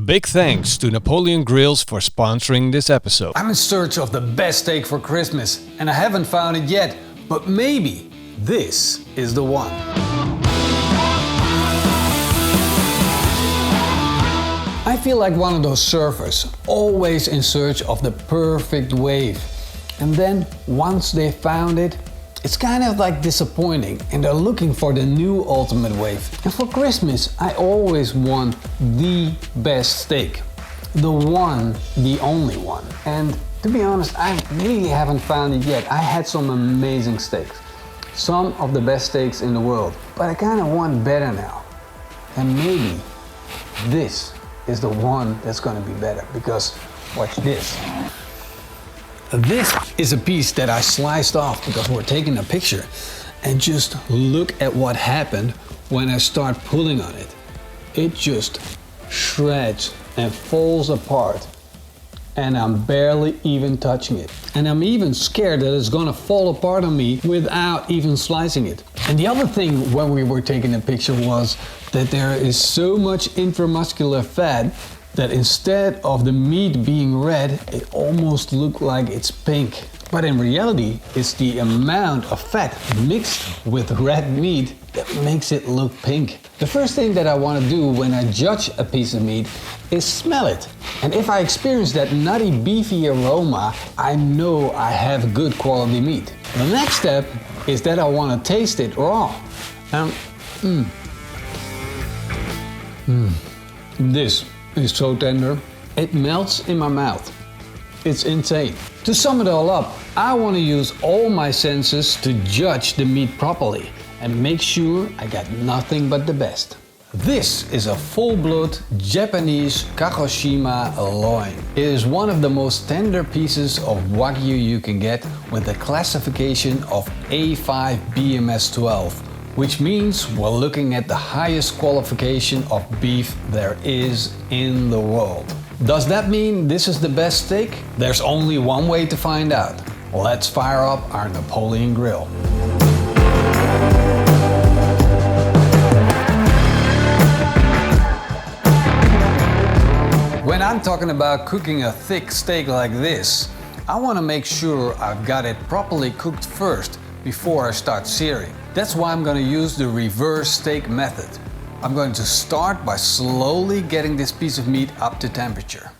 big thanks to Napoleon Grills for sponsoring this episode. I'm in search of the best steak for Christmas and I haven't found it yet, but maybe this is the one. I feel like one of those surfers, always in search of the perfect wave. And then once they found it, it's kind of like disappointing and they're looking for the new ultimate wave. And for Christmas, I always want the best steak. The one, the only one. And to be honest, I really haven't found it yet. I had some amazing steaks. Some of the best steaks in the world. But I kind of want better now. And maybe this is the one that's gonna be better, because watch this. This is a piece that I sliced off because we're taking a picture, and just look at what happened when I start pulling on it. It just shreds and falls apart, and I'm barely even touching it. And I'm even scared that it's gonna fall apart on me without even slicing it. And the other thing when we were taking the picture was that there is so much intramuscular fat that instead of the meat being red, it almost looked like it's pink. But in reality, it's the amount of fat mixed with red meat that makes it look pink. The first thing that I want to do when I judge a piece of meat is smell it. And if I experience that nutty, beefy aroma, I know I have good quality meat. The next step is that I want to taste it raw. This is so tender. It melts in my mouth. It's insane. To sum it all up, I want to use all my senses to judge the meat properly and make sure I got nothing but the best. This is a full-blood Japanese kagoshima loin. It is one of the most tender pieces of wagyu you can get with a classification of A5 BMS 12, which means we're looking at the highest qualification of beef there is in the world. Does that mean this is the best steak? There's only one way to find out. Let's fire up our Napoleon grill. When I'm talking about cooking a thick steak like this, I want to make sure I've got it properly cooked first before I start searing. That's why I'm going to use the reverse steak method. I'm going to start by slowly getting this piece of meat up to temperature.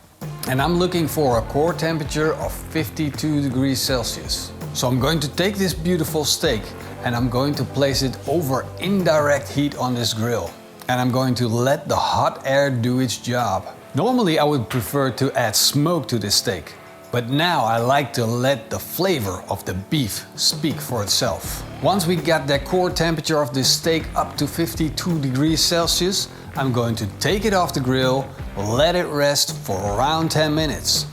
And I'm looking for a core temperature of 52 degrees Celsius. So I'm going to take this beautiful steak and I'm going to place it over indirect heat on this grill. And I'm going to let the hot air do its job. Normally I would prefer to add smoke to this steak, but now I like to let the flavor of the beef speak for itself. Once we got the core temperature of this steak up to 52 degrees Celsius, I'm going to take it off the grill, let it rest for around 10 minutes.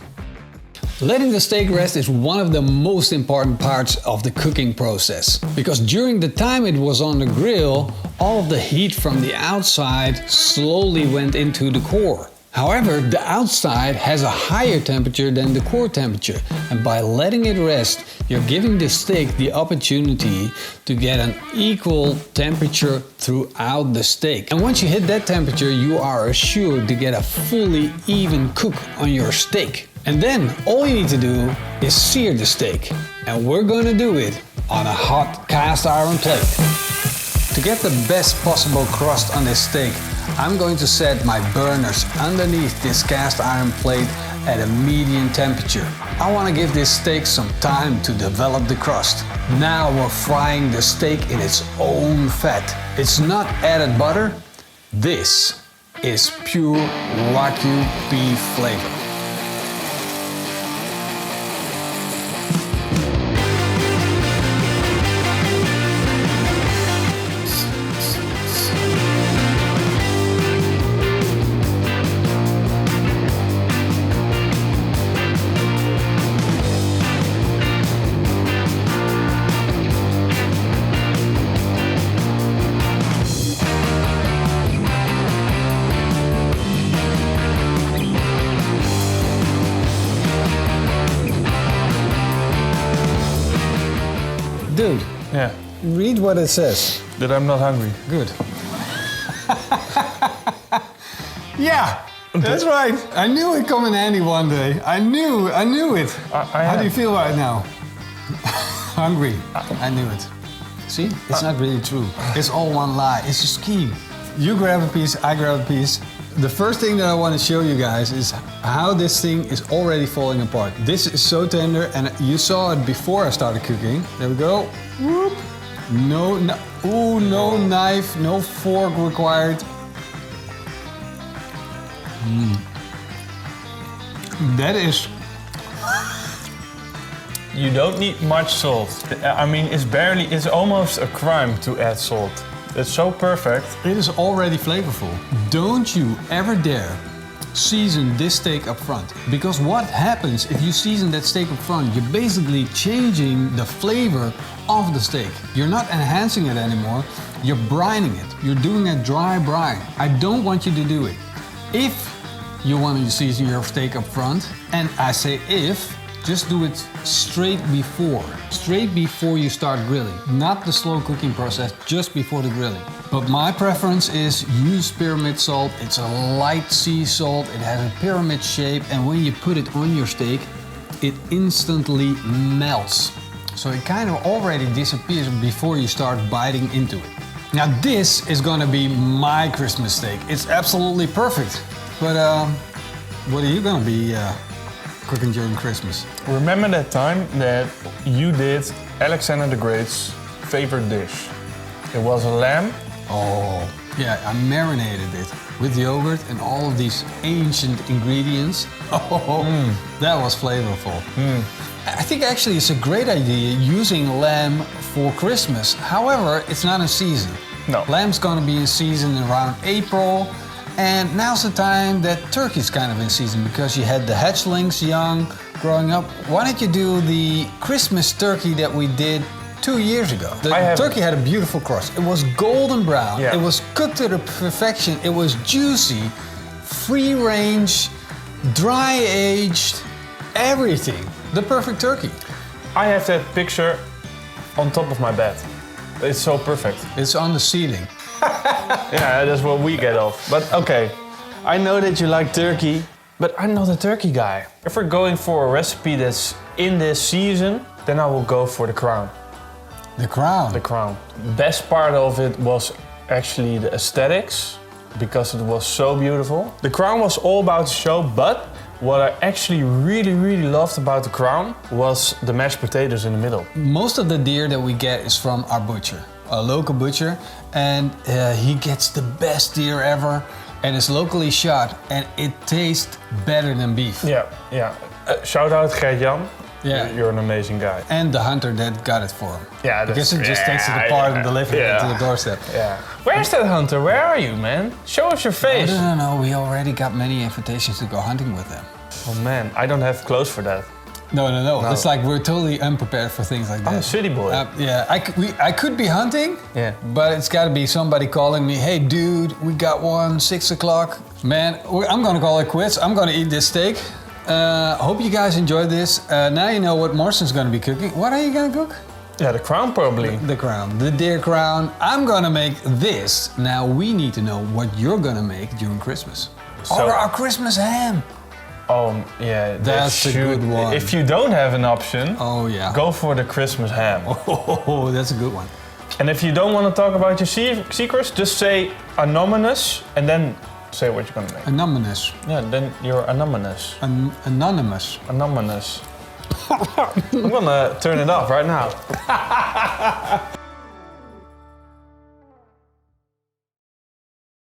Letting the steak rest is one of the most important parts of the cooking process, because during the time it was on the grill, all of the heat from the outside slowly went into the core. However, the outside has a higher temperature than the core temperature, and by letting it rest, you're giving the steak the opportunity to get an equal temperature throughout the steak. And once you hit that temperature, you are assured to get a fully even cook on your steak. And then all you need to do is sear the steak, and we're going to do it on a hot cast iron plate. To get the best possible crust on this steak, I'm going to set my burners underneath this cast iron plate at a medium temperature. I want to give this steak some time to develop the crust. Now we're frying the steak in its own fat. It's not added butter. This is pure wagyu beef flavor. Dude, Yeah, read what it says. that I'm not hungry. Good. Yeah, That's right. I knew it'd come in handy one day. I knew it. How do you feel right now? Hungry. I knew it. See, it's not really true. It's all one lie. It's a scheme. You grab a piece, I grab a piece. The first thing that I want to show you guys is how this thing is already falling apart. This is so tender, and you saw it before I started cooking. There we go. Whoop. No knife, no fork required. That is... You don't need much salt. I mean, it's almost a crime to add salt. It's so perfect. It is already flavorful. Don't you ever dare season this steak up front. Because what happens if you season that steak up front, you're basically changing the flavor of the steak. You're not enhancing it anymore, you're brining it. You're doing a dry brine. I don't want you to do it. If you want to season your steak up front, and I say if, just do it straight before you start grilling. Not the slow cooking process, just before the grilling. But my preference is use pyramid salt. It's a light sea salt, it has a pyramid shape, and when you put it on your steak, it instantly melts. So it kind of already disappears before you start biting into it. Now this is gonna be my Christmas steak. It's absolutely perfect. But what are you gonna be cooking during Christmas? Remember that time that you did Alexander the Great's favorite dish? It was a lamb. Oh, yeah, I marinated it with yogurt and all of these ancient ingredients. Oh, that was flavorful. I think actually it's a great idea using lamb for Christmas. However, it's not in season. No. Lamb's gonna be in season around April. And now's the time that turkey's kind of in season because you had the hatchlings young, growing up. Why don't you do the Christmas turkey that we did 2 years ago? The turkey had a beautiful crust. It was golden brown. Yeah. It was cooked to the perfection. It was juicy, free range, dry aged, everything. The perfect turkey. I have that picture on top of my bed. It's so perfect. It's on the ceiling. Yeah, that's what we get off. But okay, I know that you like turkey, but I'm not a turkey guy. If we're going for a recipe that's in this season, then I will go for the crown. The crown? The crown. Best part of it was actually the aesthetics, because it was so beautiful. The crown was all about the show, but what I actually really loved about the crown was the mashed potatoes in the middle. Most of the deer that we get is from our butcher, a local butcher, and he gets the best deer ever, and it's locally shot, and it tastes better than beef. Yeah. Shout out Gert-Jan. Yeah. You're an amazing guy. And the hunter that got it for him. Yeah, because he just takes it apart and delivers it to the doorstep. Yeah. Where's that hunter? Where are you, man? Show us your face. No. We already got many invitations to go hunting with them. Oh man, I don't have clothes for that. No. It's like we're totally unprepared for things like that. I'm a city boy. Yeah, I could be hunting. Yeah. But it's got to be somebody calling me. Hey, dude, we got one 6 o'clock. Man, I'm gonna call it quits. I'm gonna eat this steak. Hope you guys enjoyed this. Now you know what Morsten's gonna be cooking. What are you gonna cook? Yeah, the crown probably. The crown, the deer crown. I'm gonna make this. Now we need to know what you're gonna make during Christmas. So, or our Christmas ham. Oh yeah, That's a good one. If you don't have an option, oh yeah, go for the Christmas ham. Oh, that's a good one. And if you don't want to talk about your secrets, just say anonymous and then say what you're gonna make. Anonymous. Yeah, then you're anonymous. Anonymous. Anonymous. I'm gonna turn it off right now.